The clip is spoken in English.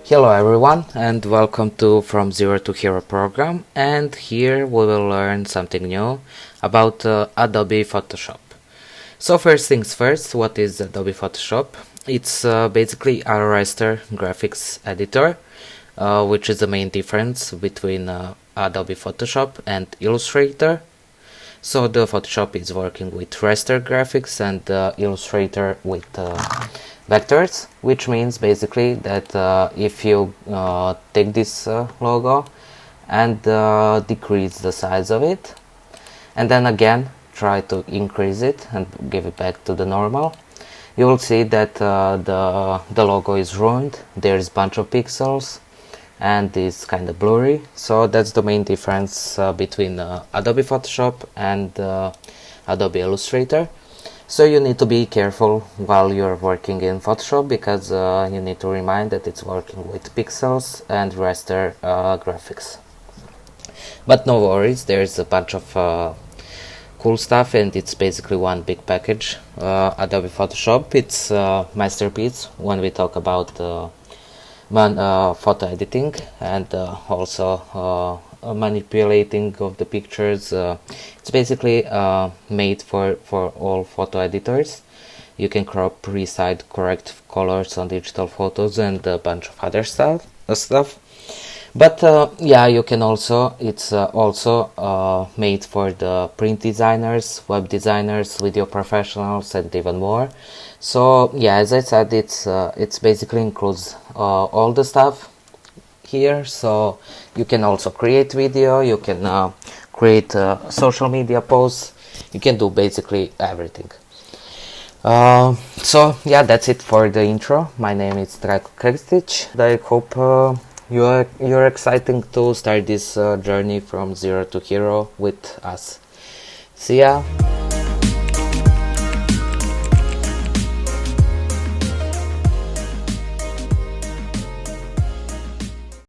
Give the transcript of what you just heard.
Hello everyone and welcome to From Zero to Hero program, and here we will learn something new about Adobe Photoshop. So first things first, what is Adobe Photoshop? It's basically a raster graphics editor, which is the main difference between Adobe Photoshop and Illustrator. So the Photoshop is working with raster graphics and Illustrator with vectors, which means basically that if you take this logo and decrease the size of it, and then again try to increase it and give it back to the normal, you will see that the logo is ruined. There's a bunch of pixels and it's kind of blurry. So that's the main difference between Adobe Photoshop and Adobe Illustrator. So you need to be careful while you're working in Photoshop, because you need to remind that it's working with pixels and raster graphics. But no worries, there's a bunch of cool stuff, and it's basically one big package. Adobe Photoshop, it's a masterpiece when we talk about photo editing and also manipulating of the pictures. It's basically made for all photo editors. You can crop, resize, correct colors on digital photos and a bunch of other stuff. But yeah, you can also, it's also made for the print designers, web designers, video professionals, and even more. So yeah, as I said, it's basically includes all the stuff here. So you can also create video, you can create social media posts, you can do basically everything. So yeah, that's it for the intro. My name is Trajko Krstic. I hope you're excited to start this journey from zero to hero with us. See ya!